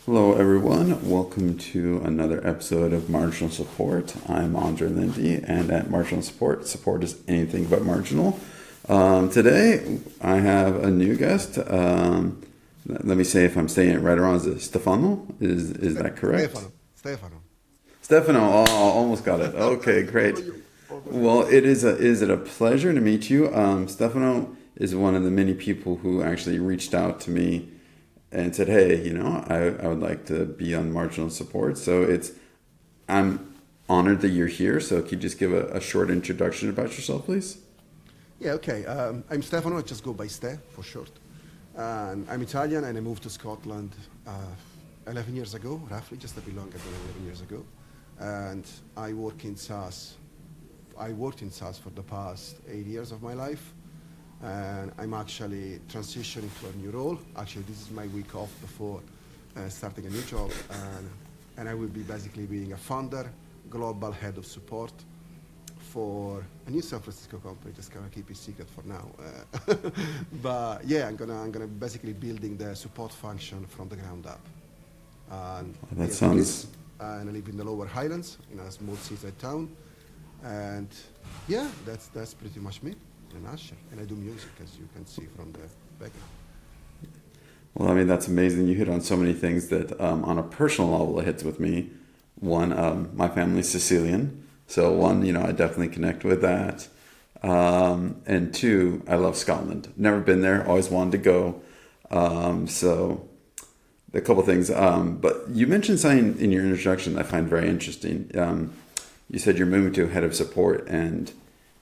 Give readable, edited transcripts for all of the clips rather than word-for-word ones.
Hello, everyone. Welcome to another episode of Marginal Support. I'm Andre Lindy, and at Marginal Support, support is anything but marginal. Today, I have a new guest. Let me say if I'm saying it right or wrong. Is it Stefano? Is that correct? Stefano. Stefano. Oh, almost got it. Okay, great. Well, is it a pleasure to meet you. Stefano is one of the many people who actually reached out to me and said, "Hey, I would like to be on Marginal Support." So I'm honored that you're here. So could you just give a short introduction about yourself, please? Yeah, okay. I'm Stefano. I just go by Ste for short. And I'm Italian, and I moved to Scotland 11 years ago, roughly, just a bit longer than 11 years ago. And I work in SaaS. I worked in SaaS for the past 8 years of my life. And I'm actually transitioning to a new role. Actually, this is my week off before starting a new job. And I will be basically being a founder, global head of support for a new San Francisco company. Just gonna keep it secret for now. But yeah, I'm gonna basically building the support function from the ground up. And That sounds. and I live in the Lower Highlands in a small seaside town. And yeah, that's pretty much me in a nutshell. And I do music, as you can see from the background. Well, I mean, that's amazing. You hit on so many things that, on a personal level, it hits with me. One, my family's Sicilian, so one, I definitely connect with that. And two, I love Scotland. Never been there, always wanted to go. So a couple things. But you mentioned something in your introduction that I find very interesting. You said you're moving to a head of support, and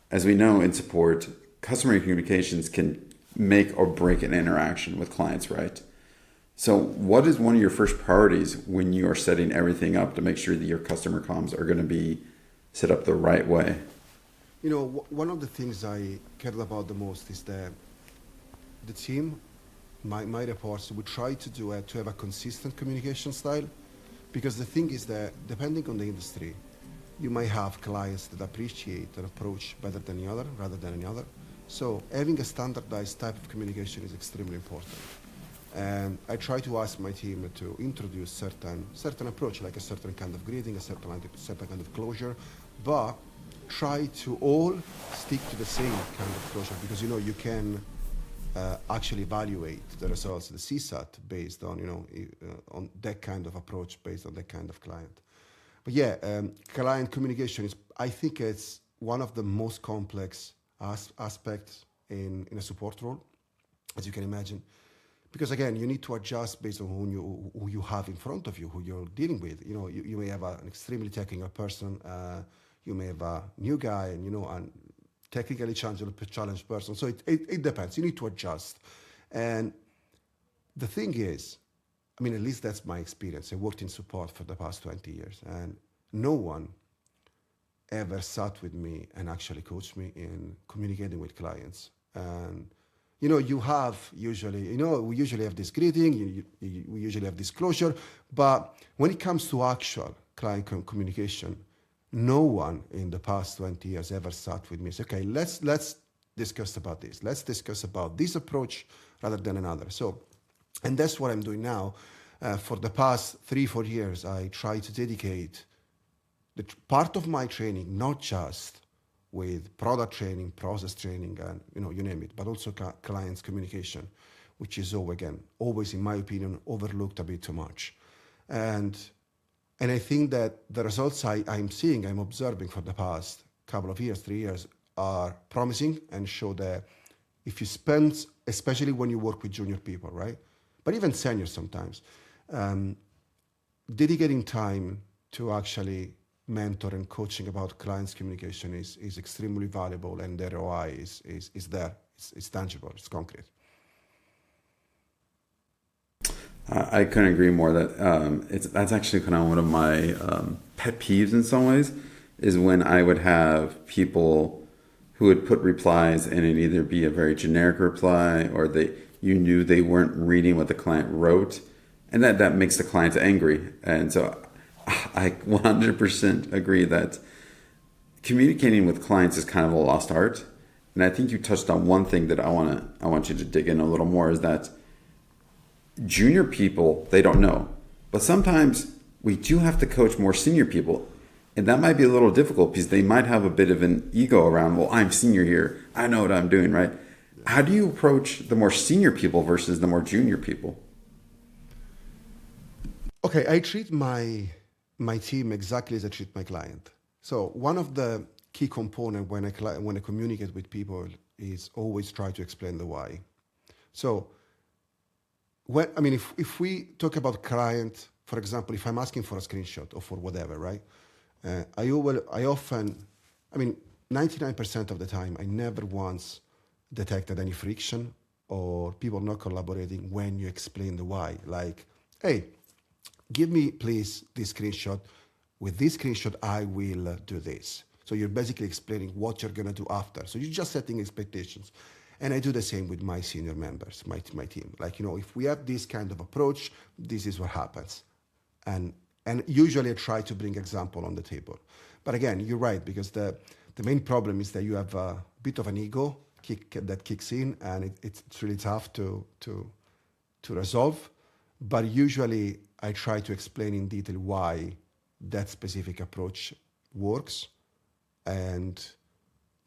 as we know in support, customer communications can make or break an interaction with clients, right? So what is one of your first priorities when you are setting everything up to make sure that your customer comms are going to be set up the right way? One of the things I cared about the most is the team, my reports, we try to do to have a consistent communication style, because the thing is that depending on the industry, you might have clients that appreciate an approach better than the other, rather than the other. So having a standardized type of communication is extremely important. And I try to ask my team to introduce certain approach, like a certain kind of greeting, a certain kind of closure, but try to all stick to the same kind of closure, because you can actually evaluate the results, the CSAT, based on on that kind of approach, based on that kind of client. But yeah, client communication I think it's one of the most complex aspects in a support role, as you can imagine. Because again, you need to adjust based on who you have in front of you, who you're dealing with. You may have an extremely technical person, you may have a new guy, and and technically challenged person. So it depends. You need to adjust. And the thing is, at least that's my experience. I worked in support for the past 20 years, and no one ever sat with me and actually coached me in communicating with clients. And you have usually, we usually have this greeting, we usually have this closure, but when it comes to actual client communication, no one in the past 20 years ever sat with me and said, okay, let's discuss about this. Let's discuss about this approach rather than another. So, and that's what I'm doing now. For the past 3-4 years, I try to dedicate the part of my training, not just with product training, process training, and you name it, but also clients communication, which is always, in my opinion, overlooked a bit too much. And I think that the results I'm observing for the past couple of years, 3 years, are promising and show that if you spend, especially when you work with junior people, right? But even seniors sometimes, dedicating time to actually mentor and coaching about clients communication is extremely valuable, and the ROI is there. It's tangible, it's concrete. I couldn't agree more that that's actually kind of one of my pet peeves in some ways, is when I would have people who would put replies and it'd either be a very generic reply, or you knew they weren't reading what the client wrote, and that makes the client angry. And so I 100% agree that communicating with clients is kind of a lost art. And I think you touched on one thing that I want you to dig in a little more, is that junior people, they don't know. But sometimes we do have to coach more senior people. And that might be a little difficult because they might have a bit of an ego around, well, I'm senior here. I know what I'm doing, right? How do you approach the more senior people versus the more junior people? Okay, I treat my team exactly as I treat my client. So one of the key component when I communicate with people is always try to explain the why. So if we talk about client, for example, if I'm asking for a screenshot or for whatever, right? I often, I mean, 99% of the time, I never once detected any friction or people not collaborating when you explain the why. Like, hey, give me please this screenshot. With this screenshot, I will do this. So you're basically explaining what you're going to do after. So you're just setting expectations. And I do the same with my senior members, my team. Like, if we have this kind of approach, this is what happens. And and usually I try to bring example on the table. But again, you're right, because the main problem is that you have a bit of an ego that kicks in, and it's really tough to resolve. But usually I try to explain in detail why that specific approach works. And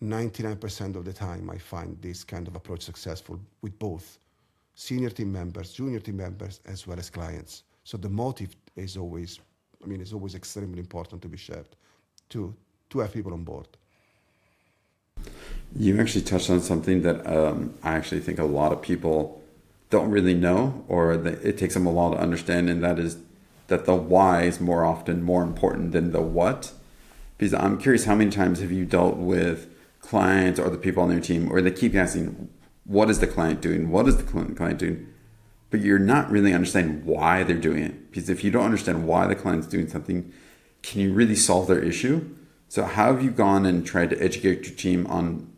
99% of the time, I find this kind of approach successful with both senior team members, junior team members, as well as clients. So the motive is always, it's always extremely important to be shared, to have people on board. You actually touched on something that I actually think a lot of people don't really know, or that it takes them a while to understand, and that is that the why is more often more important than the what. Because I'm curious, how many times have you dealt with clients or the people on their team, or they keep asking, what is the client doing? What is the client doing? But you're not really understanding why they're doing it. Because if you don't understand why the client's doing something, can you really solve their issue? So how have you gone and tried to educate your team on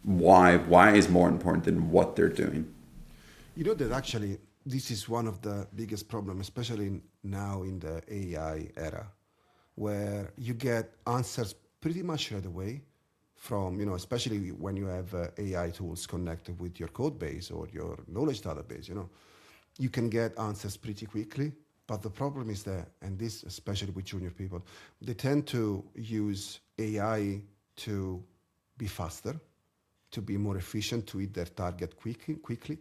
why is more important than what they're doing? You know that actually this is one of the biggest problems, especially now in the AI era, where you get answers pretty much right away from, especially when you have AI tools connected with your code base or your knowledge database, you can get answers pretty quickly. But the problem is that, and this especially with junior people, they tend to use AI to be faster, to be more efficient, to hit their target quickly.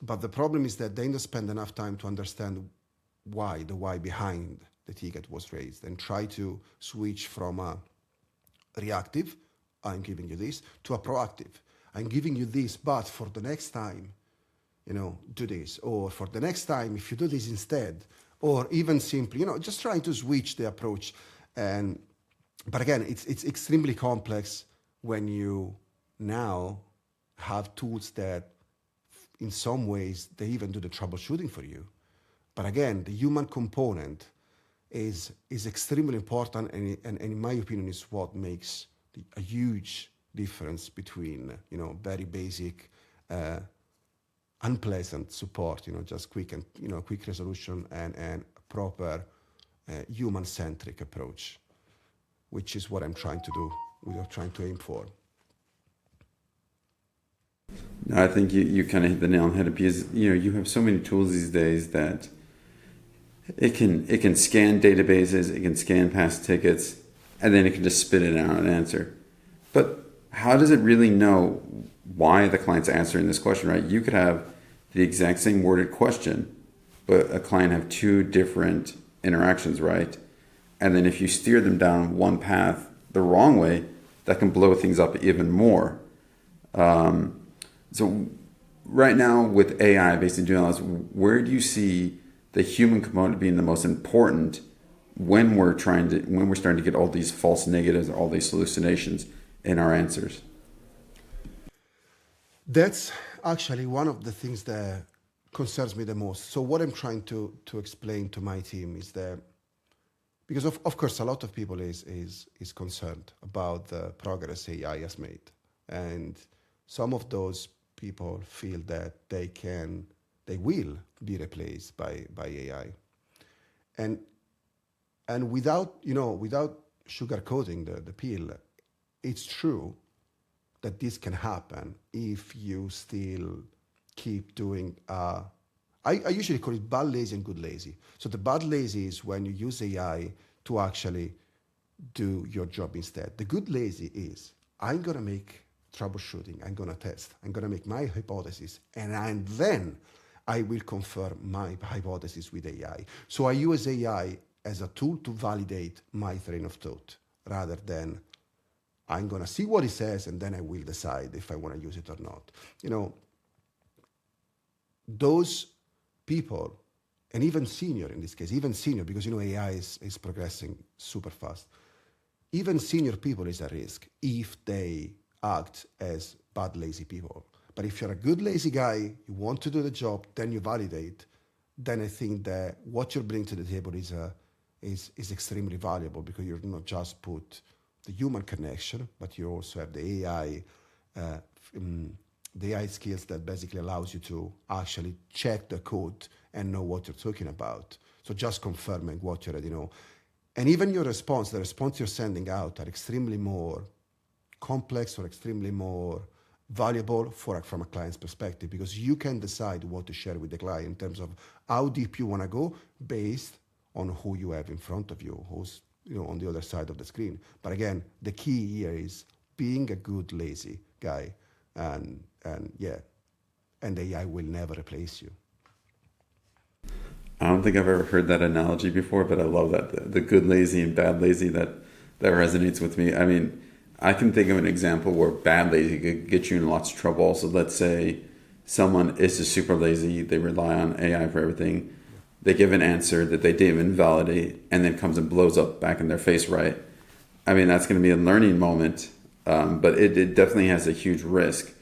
But the problem is that they don't spend enough time to understand the why behind the ticket was raised, and try to switch from a reactive, I'm giving you this, to a proactive. I'm giving you this, but for the next time, do this. Or for the next time, if you do this instead, or even simply, just trying to switch the approach. But again, it's extremely complex when you now have tools that in some ways they even do the troubleshooting for you. But again, the human component is extremely important, and in my opinion is what makes a huge difference between very basic unpleasant support, just quick and quick resolution, and proper human-centric approach, which is what I'm trying to do. We are trying to aim for. I think you kind of hit the nail on the head, because you have so many tools these days that it can scan databases, it can scan past tickets, and then it can just spit it out an answer. But how does it really know why the client's answering this question, right? You could have the exact same worded question, but a client have two different interactions, right? And then if you steer them down one path the wrong way, that can blow things up even more. So right now with AI based in doing this, where do you see the human component being the most important when we're starting to get all these false negatives, all these hallucinations in our answers? That's actually one of the things that concerns me the most. So what I'm trying to explain to my team is that, because of course a lot of people is concerned about the progress AI has made, and some of those people feel that they will be replaced by AI, and without sugarcoating the pill, it's true that this can happen if you still keep doing a I usually call it bad lazy and good lazy. So the bad lazy is when you use AI to actually do your job instead. The good lazy is I'm gonna make troubleshooting, I'm gonna test, I'm gonna make my hypothesis, and then I will confirm my hypothesis with AI. So I use AI as a tool to validate my train of thought rather than I'm gonna see what it says and then I will decide if I wanna use it or not. You know, those people, and even senior in this case, even senior, because AI is progressing super fast. Even senior people is a risk if they act as bad lazy people. But if you're a good lazy guy, you want to do the job, then you validate, then I think that what you bring to the table is extremely valuable because you're not just put the human connection, but you also have the AI uh, the AI skills that basically allows you to actually check the code and know what you're talking about. So just confirming what you already know. And even your response, the response you're sending out are extremely more complex or extremely more valuable from a client's perspective because you can decide what to share with the client in terms of how deep you want to go based on who you have in front of you, who's on the other side of the screen. But again, the key here is being a good lazy guy, and yeah, and AI will never replace you. I don't think I've ever heard that analogy before, but I love that the good lazy and bad lazy that resonates with me. I mean, I can think of an example where bad lazy could get you in lots of trouble. So let's say someone is just super lazy, they rely on AI for everything. They give an answer that they didn't even validate, and then comes and blows up back in their face, right? I mean, that's going to be a learning moment, but it definitely has a huge risk.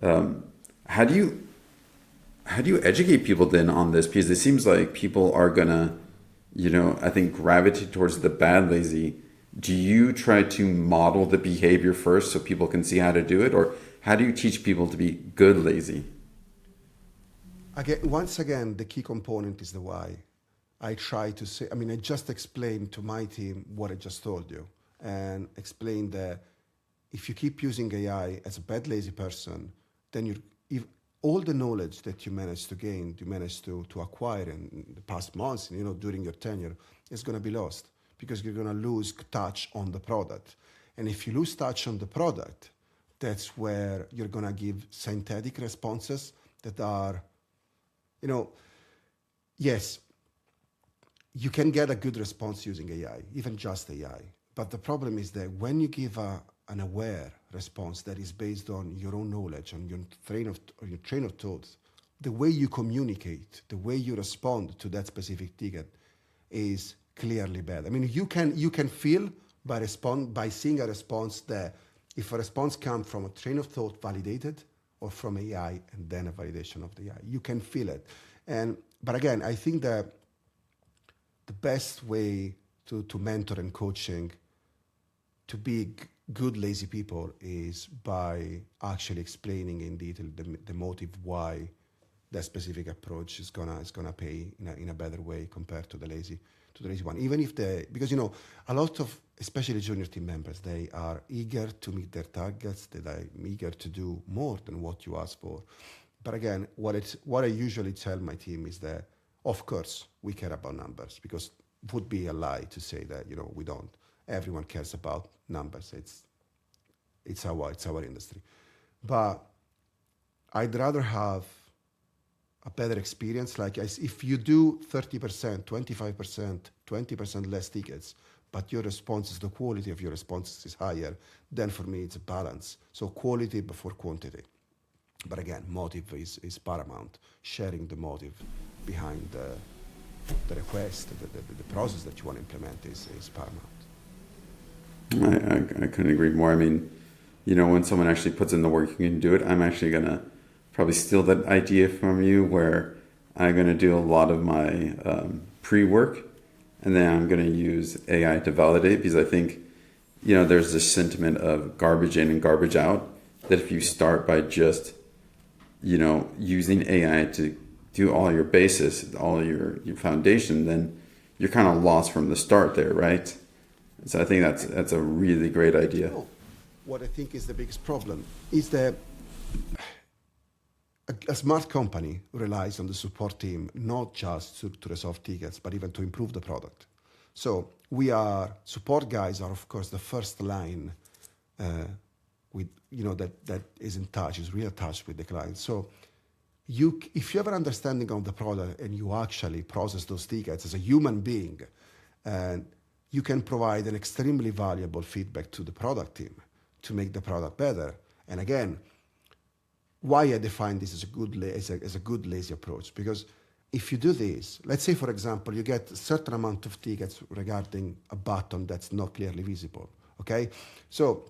Um, how do you educate people then on this? Because it seems like people are gonna, I think gravitate towards the bad lazy. Do you try to model the behavior first so people can see how to do it, or how do you teach people to be good lazy? Again, once again, the key component is the why. I try to say, I mean, I just explained to my team what I just told you and explained that if you keep using AI as a bad lazy person, then if all the knowledge that you managed to gain, you managed to acquire in the past months, during your tenure, is going to be lost because you're going to lose touch on the product. And if you lose touch on the product, that's where you're going to give synthetic responses that are, you know, yes, you can get a good response using AI, even just AI. But the problem is that when you give an aware response that is based on your own knowledge, on your train of thought, the way you communicate, the way you respond to that specific ticket is clearly bad. I mean, you can feel by seeing a response that if a response comes from a train of thought validated or from AI and then a validation of the AI, you can feel it. But again, I think that the best way to mentor and coaching to be good lazy people is by actually explaining in detail the motive why that specific approach is gonna pay in a better way compared to the lazy one. Even if because a lot of especially junior team members, they are eager to meet their targets, they are eager to do more than what you ask for. But again, what I usually tell my team is that of course we care about numbers because it would be a lie to say that we don't. Everyone cares about numbers. It's our industry. But I'd rather have a better experience. Like if you do 30%, 25%, 20% less tickets, but your responses, the quality of your responses is higher, then for me it's a balance. So quality before quantity. But again, motive is paramount. Sharing the motive behind the request, the process that you want to implement is paramount. I couldn't agree more. I mean, when someone actually puts in the work, you can do it. I'm actually gonna probably steal that idea from you, where I'm gonna do a lot of my pre-work, and then I'm gonna use AI to validate, because I think there's this sentiment of garbage in and garbage out, that if you start by just using AI to do all your basis, all your foundation, then you're kind of lost from the start there, right? So I think that's a really great idea. What I think is the biggest problem is that a smart company relies on the support team not just to resolve tickets, but even to improve the product. So support guys are of course the first line with that is in touch, is real touch with the client. So if you have an understanding of the product and you actually process those tickets as a human being, and you can provide an extremely valuable feedback to the product team to make the product better. And again, why I define this as a good lazy approach, because if you do this, let's say for example you get a certain amount of tickets regarding a button that's not clearly visible. Okay, so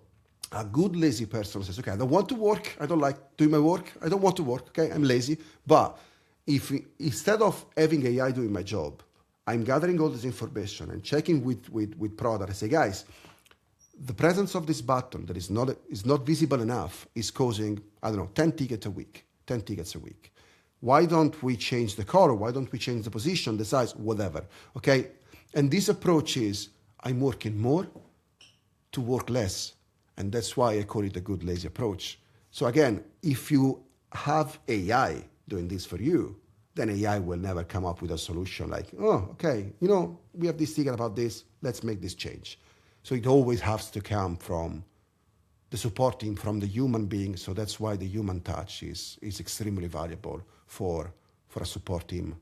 a good lazy person says, okay, I don't want to work, I don't like doing my work, I don't want to work, okay, I'm lazy. But if instead of having AI doing my job, I'm gathering all this information and checking with product, I say, guys, the presence of this button that is not visible enough is causing, I don't know, 10 tickets a week. Why don't we change the color? Why don't we change the position, the size, whatever? Okay, and this approach is, I'm working more to work less. And that's why I call it a good lazy approach. So again, if you have AI doing this for you, then AI will never come up with a solution like, oh, okay, we have this ticket about this, let's make this change. So it always has to come from the support team, from the human being. So that's why the human touch is extremely valuable for a support team.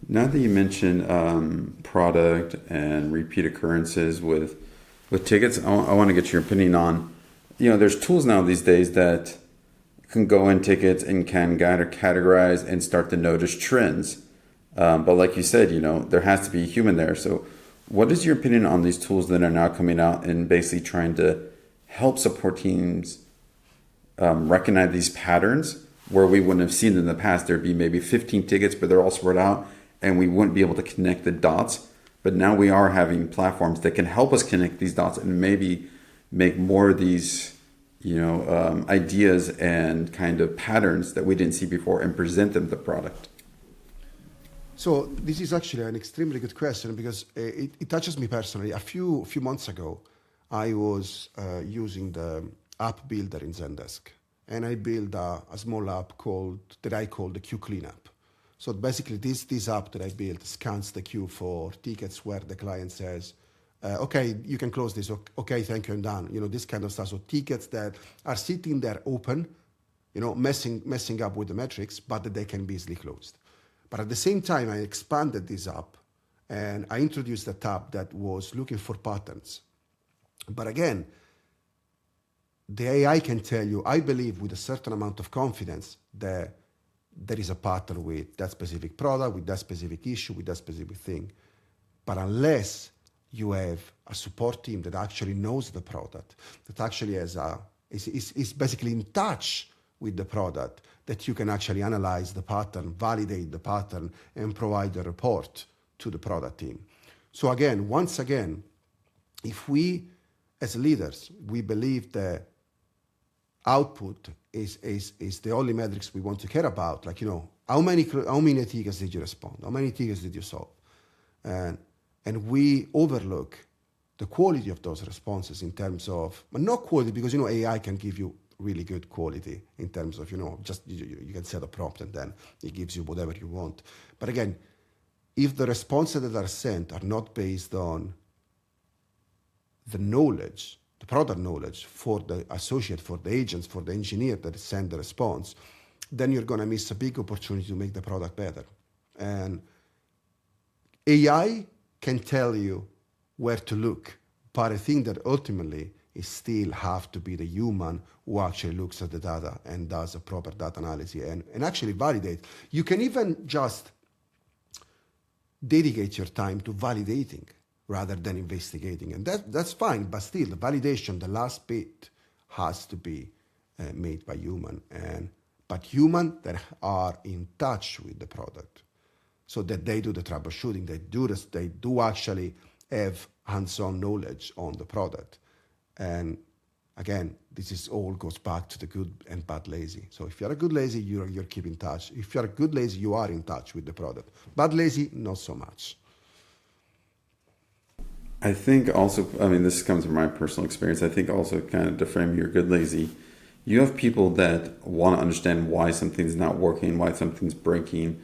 Now that you mentioned product and repeat occurrences with tickets, I want to get your opinion on, there's tools now these days that can go in tickets and can guide or categorize and start to notice trends. But like you said, there has to be a human there. So what is your opinion on these tools that are now coming out and basically trying to help support teams recognize these patterns where we wouldn't have seen in the past? There'd be maybe 15 tickets, but they're all spread out and we wouldn't be able to connect the dots. But now we are having platforms that can help us connect these dots and maybe make more of these, ideas and kind of patterns that we didn't see before and present them the product. So this is actually an extremely good question because it touches me personally. A few months ago, I was using the app builder in Zendesk, and I built a small app that I call the queue cleanup. So basically, this app that I built scans the queue for tickets where the client says, okay, you can close this. Okay, thank you, I'm done. This kind of stuff. So tickets that are sitting there open, messing up with the metrics, but that they can be easily closed. But at the same time, I expanded this app and I introduced a tab that was looking for patterns. But again, the AI can tell you, I believe with a certain amount of confidence that there is a pattern with that specific product, with that specific issue, with that specific thing. But unless you have a support team that actually knows the product, that actually is basically in touch with the product, that you can actually analyze the pattern, validate the pattern, and provide a report to the product team. So again, once again, if we as leaders, we believe that output is the only metrics we want to care about, like, how many tickets did you respond? How many tickets did you solve? And we overlook the quality of those responses in terms of, but not quality, because, AI can give you really good quality in terms of, just you can set a prompt and then it gives you whatever you want. But again, if the responses that are sent are not based on the knowledge, the product knowledge for the associate, for the agents, for the engineer that send the response, then you're going to miss a big opportunity to make the product better. And AI can tell you where to look, but I think that ultimately it still have to be the human who actually looks at the data and does a proper data analysis and actually validate. You can even just dedicate your time to validating rather than investigating. And that's fine, but still the validation, the last bit, has to be made by human. But human that are in touch with the product, so that they do the troubleshooting, they do actually have hands-on knowledge on the product. And again, this all goes back to the good and bad lazy. So if you're a good lazy, you're keeping touch. If you're a good lazy, you are in touch with the product. Bad lazy, not so much. I think also, this comes from my personal experience, I think also kind of to frame your good lazy, You have people that want to understand why something's not working, why something's breaking,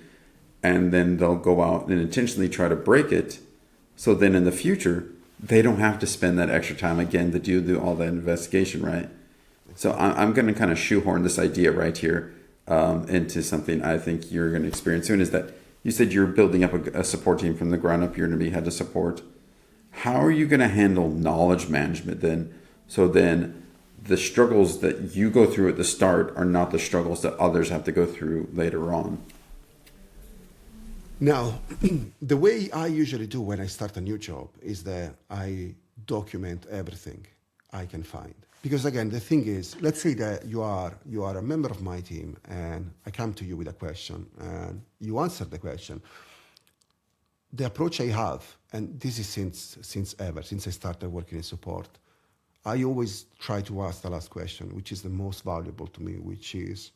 and then they'll go out and intentionally try to break it. So then in the future, they don't have to spend that extra time again to do all that investigation, right? So I'm going to kind of shoehorn this idea right here into something I think you're going to experience soon. Is that you said you're building up a support team from the ground up. You're going to be head of support. How are you going to handle knowledge management then? So then the struggles that you go through at the start are not the struggles that others have to go through later on. Now, the way I usually do when I start a new job is that I document everything I can find. Because again, the thing is, let's say that you are a member of my team and I come to you with a question and you answer the question. The approach I have, and this is since I started working in support, I always try to ask the last question, which is the most valuable to me, which is,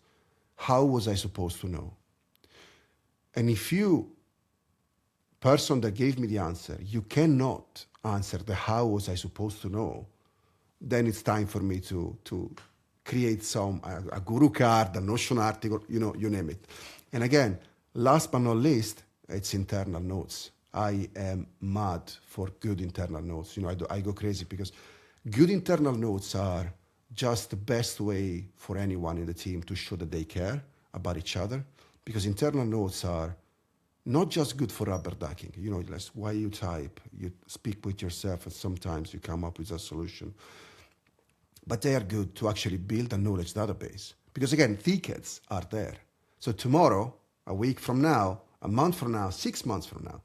how was I supposed to know? And if you, person that gave me the answer, you cannot answer the how was I supposed to know, then it's time for me to create a guru card, a Notion article, you name it. And again, last but not least, it's internal notes. I am mad for good internal notes. I go crazy because good internal notes are just the best way for anyone in the team to show that they care about each other, because internal notes are not just good for rubber ducking. That's why you type, you speak with yourself, and sometimes you come up with a solution. But they are good to actually build a knowledge database. Because again, tickets are there. So tomorrow, a week from now, a month from now, 6 months from now,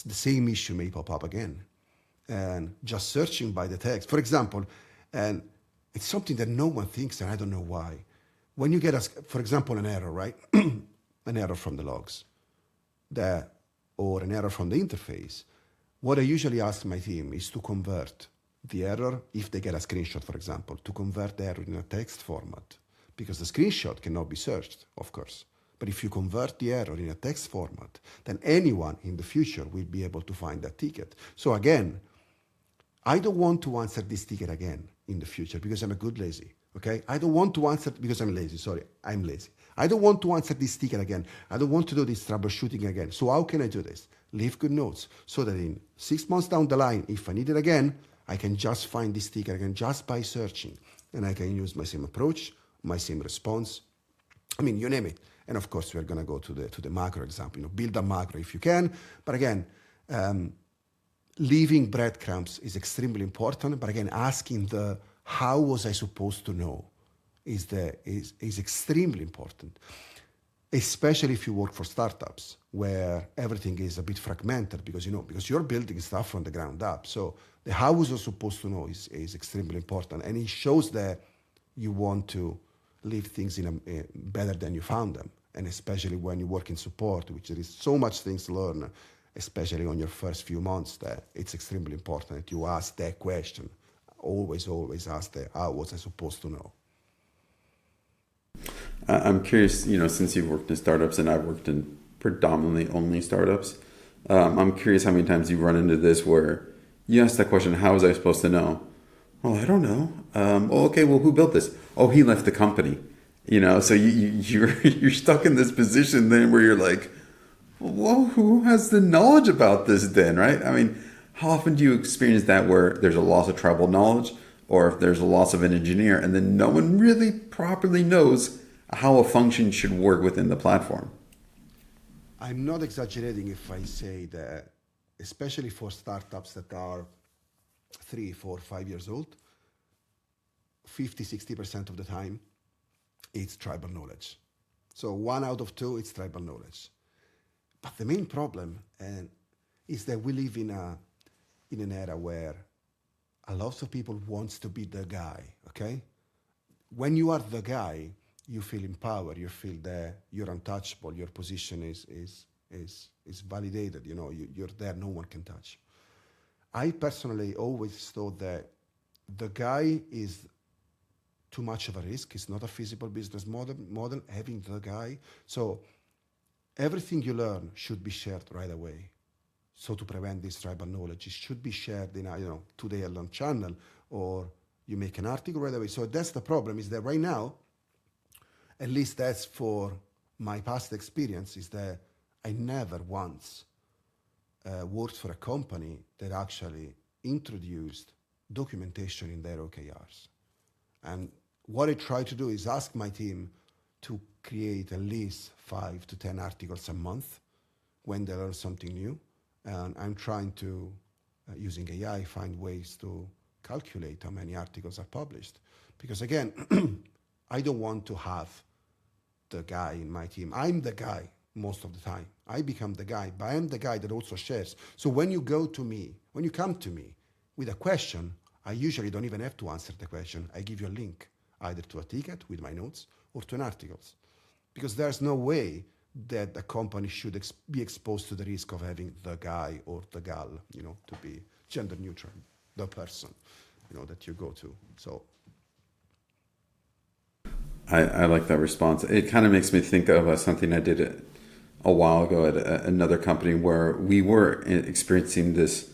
the same issue may pop up again. And just searching by the text, for example, and it's something that no one thinks, and I don't know why. When you get, for example, an error, right? An error from the logs, or an error from the interface, what I usually ask my team is to convert the error, if they get a screenshot, for example, to convert the error in a text format, because the screenshot cannot be searched, of course. But if you convert the error in a text format, then anyone in the future will be able to find that ticket. So again, I don't want to answer this ticket again in the future because I'm a good lazy, okay? I don't want to answer because I'm lazy, sorry, I'm lazy. I don't want to answer this ticket again. I don't want to do this troubleshooting again. So how can I do this? Leave good notes so that in 6 months down the line, if I need it again, I can just find this ticket again just by searching. And I can use my same approach, my same response. I mean, you name it. And of course, we're going to go to the macro example. Build a macro if you can. But again, leaving breadcrumbs is extremely important. But again, asking the how was I supposed to know is extremely important, especially if you work for startups where everything is a bit fragmented because you're building stuff from the ground up. So the how was I supposed to know is extremely important, and it shows that you want to leave things better than you found them. And especially when you work in support, which there is so much things to learn, especially on your first few months, that it's extremely important that you ask that question. Always ask the how was I supposed to know. I'm curious, since you've worked in startups and I've worked in predominantly only startups, I'm curious how many times you run into this where you ask that question, how was I supposed to know? Well, I don't know. Okay, well, who built this? Oh, he left the company. So you're stuck in this position then where you're like, well, who has the knowledge about this then, right? I mean, how often do you experience that where there's a loss of tribal knowledge, or if there's a loss of an engineer and then no one really properly knows how a function should work within the platform? I'm not exaggerating if I say that, especially for startups that are 3, 4, 5 years old, 50-60% of the time, it's tribal knowledge. So 1 out of 2, it's tribal knowledge. But the main problem is that we live in an era where a lot of people wants to be the guy, okay? When you are the guy, you feel empowered, you feel that you're untouchable, your position is validated, you're there, no one can touch. I personally always thought that the guy is too much of a risk. It's not a feasible business model having the guy. So everything you learn should be shared right away. So to prevent this tribal knowledge, it should be shared in today I learn channel, or you make an article right away. So that's the problem, is that right now, at least that's for my past experience, is that I never once worked for a company that actually introduced documentation in their OKRs. And what I try to do is ask my team to create at least 5 to 10 articles a month when they learn something new. And I'm trying to, using AI, find ways to calculate how many articles are published. Because again, I don't want to have the guy in my team. I'm the guy most of the time. I become the guy, but I'm the guy that also shares. So when you come to me with a question, I usually don't even have to answer the question. I give you a link, either to a ticket with my notes or to an article. Because there's no way that a company should be exposed to the risk of having the guy or the gal, to be gender neutral, the person, that you go to. So I like that response. It kind of makes me think of something I did a while ago at another company where we were experiencing this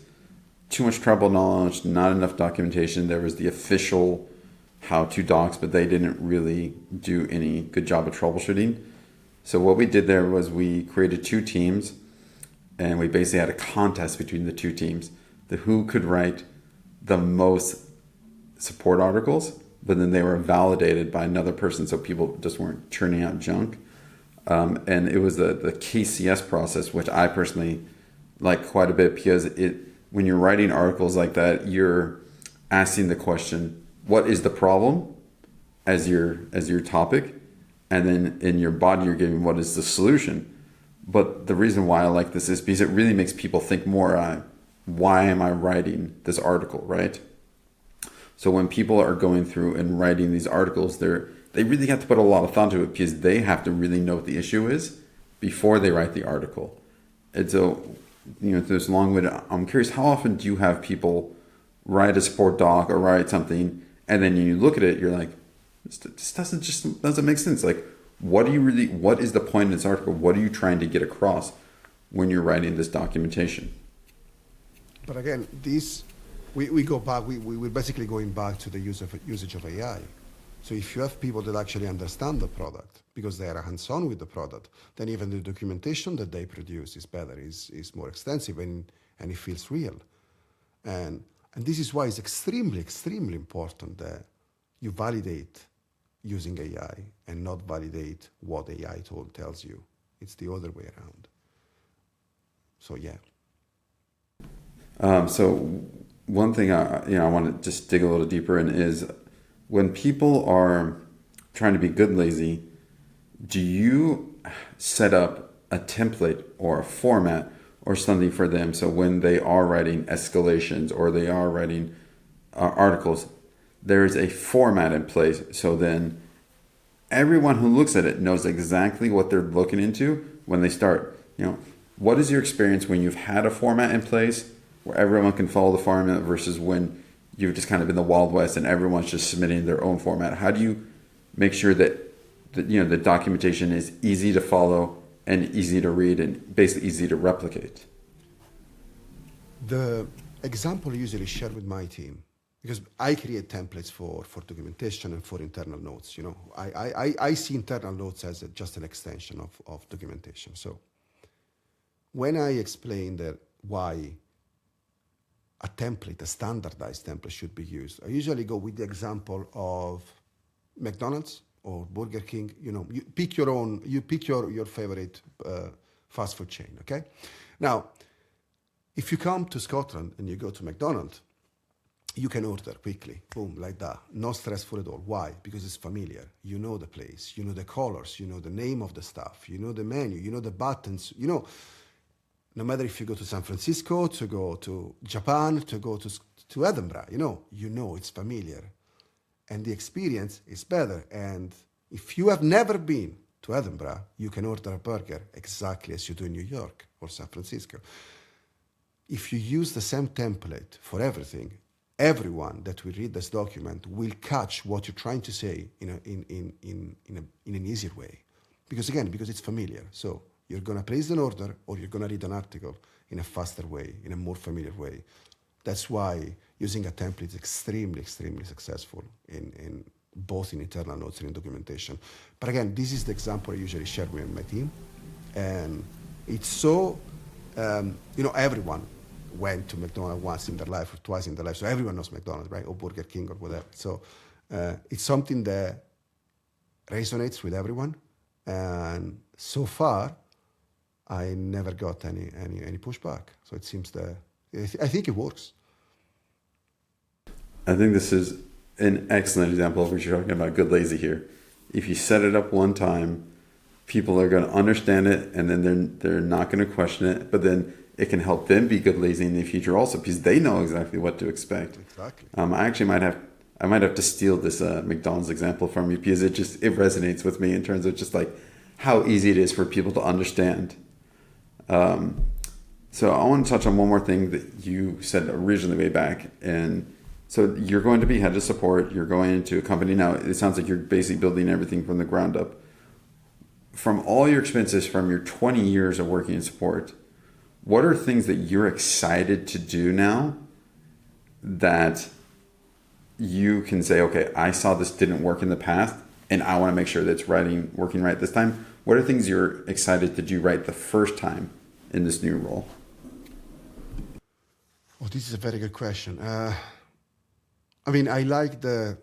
too much tribal knowledge, not enough documentation. There was the official how-to docs, but they didn't really do any good job of troubleshooting. So what we did there was we created 2 teams, and we basically had a contest between the 2 teams, who could write the most support articles, but then they were validated by another person, so people just weren't churning out junk. And it was the KCS process, which I personally like quite a bit, because when you're writing articles like that, you're asking the question, what is the problem as your topic? And then in your body, you're giving what is the solution. But the reason why I like this is because it really makes people think more, why am I writing this article, right? So when people are going through and writing these articles, they really have to put a lot of thought to it, because they have to really know what the issue is before they write the article. And so, there's a long way to, I'm curious, how often do you have people write a support doc or write something, and then you look at it, you're like, this doesn't make sense. Like, what is the point in this article? What are you trying to get across when you're writing this documentation? But again, we go back, we're basically going back to the usage of AI. So if you have people that actually understand the product because they are hands-on with the product, then even the documentation that they produce is better, is more extensive, and it feels real. And this is why it's extremely, extremely important that you validate using AI and not validate what AI tells you. It's the other way around. So yeah. So one thing I want to just dig a little deeper in is, when people are trying to be good lazy, do you set up a template or a format or something for them, so when they are writing escalations or they are writing articles, there is a format in place, so then everyone who looks at it knows exactly what they're looking into when they start? What is your experience when you've had a format in place where everyone can follow the format versus when you've just kind of been the Wild West and everyone's just submitting their own format? How do you make sure that the documentation is easy to follow and easy to read and basically easy to replicate? The example I usually share with my team, because I create templates for documentation and for internal notes. I see internal notes as just an extension of documentation. So when I explain that why a template, a standardized template, should be used, I usually go with the example of McDonald's or Burger King. You pick your favorite fast food chain, okay? Now, if you come to Scotland and you go to McDonald's, you can order quickly, boom, like that. No stressful at all. Why? Because it's familiar. You know the place, you know the colors, you know the name of the stuff, you know the menu, you know the buttons, no matter if you go to San Francisco, to go to Japan, to go to Edinburgh, you know it's familiar. And the experience is better. And if you have never been to Edinburgh, you can order a burger exactly as you do in New York or San Francisco. If you use the same template for everything, everyone that will read this document will catch what you're trying to say in an easier way. Because it's familiar. So you're going to place an order or you're going to read an article in a faster way, in a more familiar way. That's why using a template is extremely, extremely successful in both in internal notes and in documentation. But again, this is the example I usually share with my team. And it's so, everyone went to McDonald's once in their life or twice in their life. So everyone knows McDonald's, right? Or Burger King or whatever. So it's something that resonates with everyone. And so far, I never got any pushback. So it seems that I think it works. I think this is an excellent example of what you're talking about, good lazy here. If you set it up one time, people are going to understand it, and then they're not going to question it, but then it can help them be good lazy in the future also, because they know exactly what to expect. Exactly. I actually might have to steal this McDonald's example from you, because it resonates with me in terms of just like how easy it is for people to understand. So I want to touch on one more thing that you said originally way back. And so you're going to be head of support. You're going into a company now. It sounds like you're basically building everything from the ground up. From all your experiences from your 20 years of working in support, what are things that you're excited to do now that you can say, okay, I saw this didn't work in the past, and I want to make sure that it's working right this time? What are things you're excited to do right the first time in this new role? Oh, this is a very good question. I like the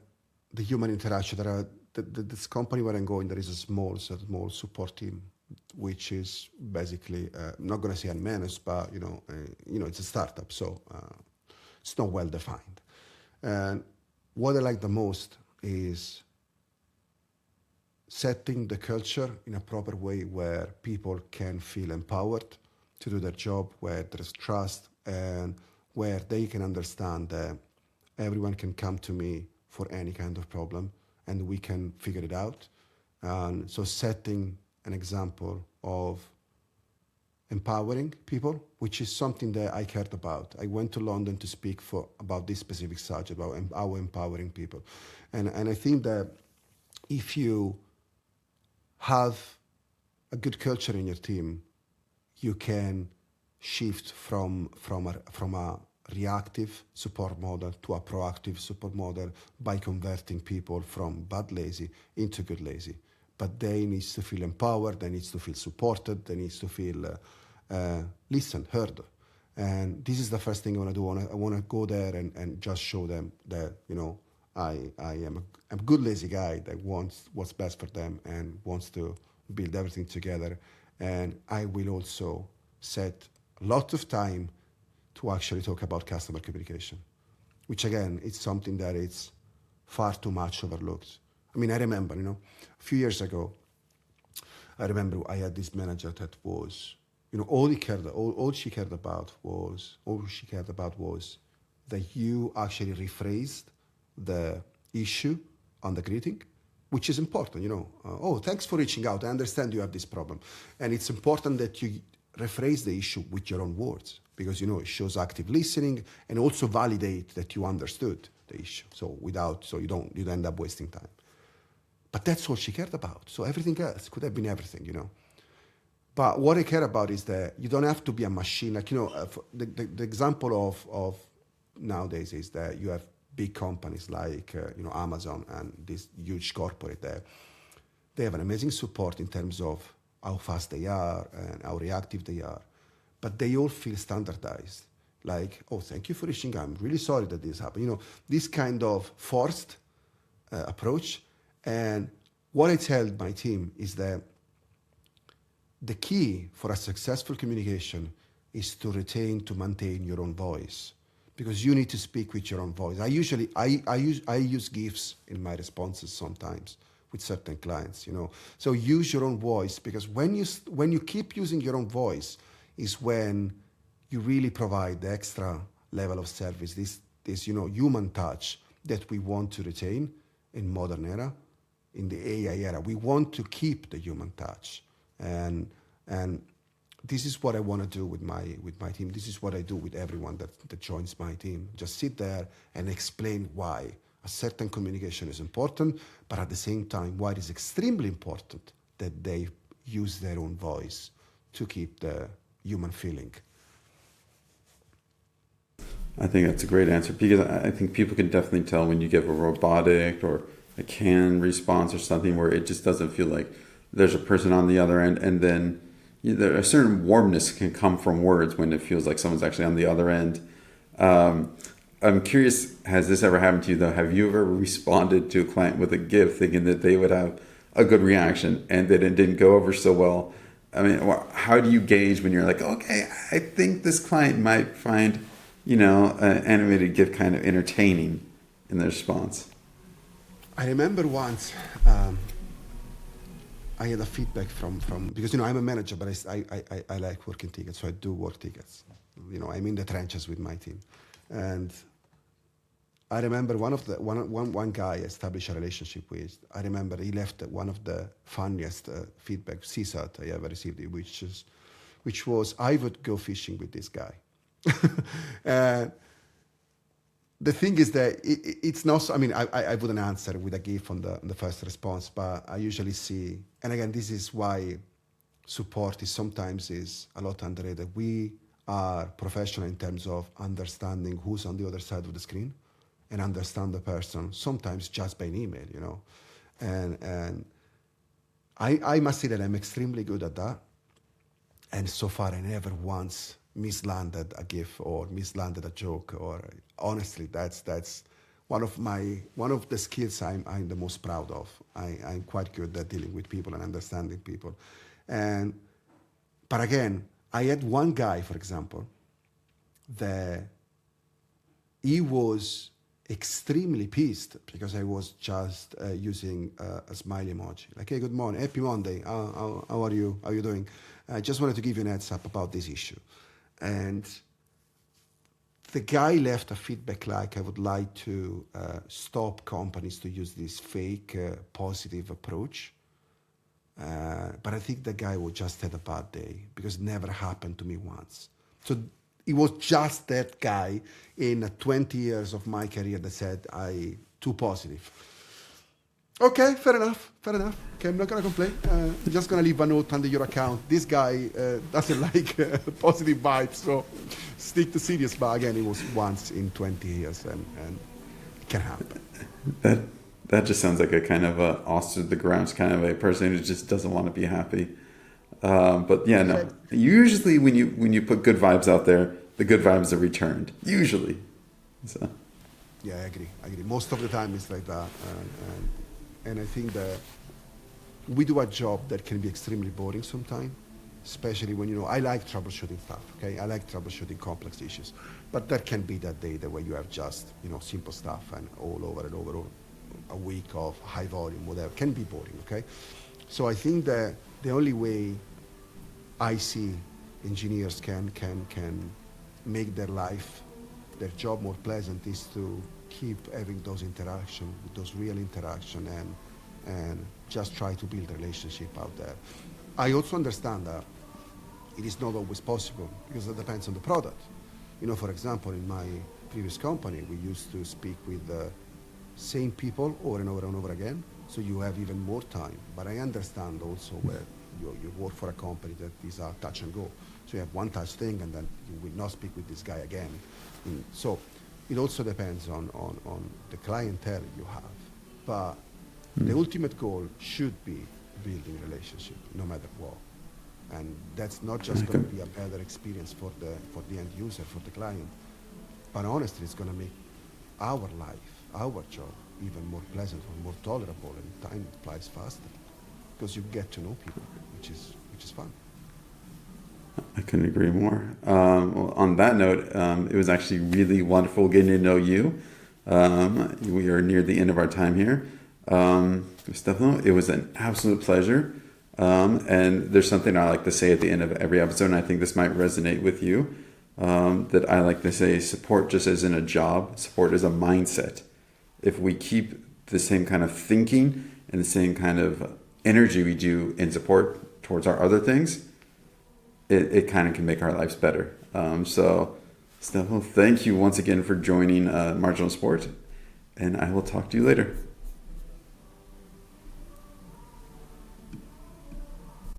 human interaction. This company where I'm going, there is a small support team, which is basically I'm not going to say unmanaged, but it's a startup, so it's not well defined. And what I like the most is setting the culture in a proper way where people can feel empowered to do their job, where there's trust, and where they can understand that everyone can come to me for any kind of problem and we can figure it out. And so setting an example of empowering people, which is something that I cared about. I went to London to speak about this specific subject, about how empowering people. And I think that if you have a good culture in your team, you can shift from a reactive support model to a proactive support model by converting people from bad lazy into good lazy. But they need to feel empowered, they need to feel supported, they need to feel listened, heard. And this is the first thing I want to do. I want to go there and just show them that, I am a good lazy guy that wants what's best for them and wants to build everything together. And I will also set a lot of time to actually talk about customer communication, which again, it's something that is far too much overlooked. I remember, a few years ago, I remember I had this manager that was, all she cared about was that you actually rephrased the issue on the greeting, which is important, oh, thanks for reaching out. I understand you have this problem. And it's important that you rephrase the issue with your own words, because, it shows active listening and also validate that you understood the issue. So you don't end up wasting time. But that's all she cared about. So everything else could have been everything, But what I care about is that you don't have to be a machine. Like, the example of nowadays is that you have big companies like, Amazon and this huge corporate there. They have an amazing support in terms of how fast they are and how reactive they are. But they all feel standardized. Like, oh, thank you for reaching out. I'm really sorry that this happened. This kind of forced approach. And what I tell my team is that the key for a successful communication is to maintain your own voice, because you need to speak with your own voice. I use GIFs in my responses sometimes with certain clients, So use your own voice, because when you keep using your own voice is when you really provide the extra level of service, this human touch that we want to retain in modern era. In the AI era, we want to keep the human touch, and this is what I want to do with my team. This is what I do with everyone that joins my team. Just sit there and explain why a certain communication is important, but at the same time, why it is extremely important that they use their own voice to keep the human feeling. I think that's a great answer, because I think people can definitely tell when you give a robotic or a canned response or something where it just doesn't feel like there's a person on the other end, and then a certain warmness can come from words when it feels like someone's actually on the other end. I'm curious, has this ever happened to you though? Have you ever responded to a client with a GIF thinking that they would have a good reaction and that it didn't go over so well? I mean, how do you gauge when you're like, okay, I think this client might find, an animated GIF kind of entertaining in their response? I remember once I had a feedback from because I'm a manager, but I like working tickets, so I do work tickets. I'm in the trenches with my team, and I remember one guy I established a relationship with. I remember he left one of the funniest feedback CSAT I ever received, which was, I would go fishing with this guy. And the thing is that it's not. I mean, I wouldn't answer with a GIF on the first response, but I usually see. And again, this is why support is a lot underrated. We are professional in terms of understanding who's on the other side of the screen, and understand the person. Sometimes just by an email, and I must say that I'm extremely good at that. And so far, I never once mislanded a GIF or mislanded a joke. Or honestly, that's one of the skills I'm the most proud of. I'm quite good at dealing with people and understanding people. But again, I had one guy, for example, that he was extremely pissed because I was just using a smiley emoji. Like, hey, good morning, happy Monday, how are you? How are you doing? I just wanted to give you an heads up about this issue. And the guy left a feedback like, I would like to stop companies to use this fake positive approach. But I think the guy would just had a bad day because it never happened to me once. So it was just that guy in 20 years of my career that said, too positive. Okay, fair enough. Okay, I'm not going to complain. I'm just going to leave a note under your account. This guy doesn't like positive vibes, so stick to serious. But again, it was once in 20 years, and it can happen. That just sounds like a kind of a ostrich the grounds kind of a person who just doesn't want to be happy. But yeah, no. Usually, when you put good vibes out there, the good vibes are returned. Usually, so. Yeah, I agree. Most of the time, it's like that, and I think that we do a job that can be extremely boring sometimes, especially when I like troubleshooting stuff. Okay, I like troubleshooting complex issues, but there can be that day that where you have just simple stuff and all over a week of high volume, whatever, can be boring. Okay, so I think that the only way I see engineers can make their job more pleasant is to keep having those interaction, those real interaction, and just try to build a relationship out there. I also understand that it is not always possible because it depends on the product. For example, in my previous company, we used to speak with the same people over and over and over again, so you have even more time. But I understand also where you work for a company that is a touch and go. So you have one touch thing and then you will not speak with this guy again. So it also depends on the clientele you have. But the ultimate goal should be building relationship, no matter what. And that's not just going to be a better experience for the end user, for the client, but honestly, it's going to make our life, our job, even more pleasant or more tolerable, and time flies faster because you get to know people, which is fun. I couldn't agree more. Well, on that note, it was actually really wonderful getting to know you. We are near the end of our time here. Stefano, it was an absolute pleasure. And there's something I like to say at the end of every episode, and I think this might resonate with you, that I like to say support just isn't a job, support is a mindset. If we keep the same kind of thinking and the same kind of energy we do in support towards our other things, it kind of can make our lives better. So, Stefano, thank you once again for joining Marginal Support, and I will talk to you later.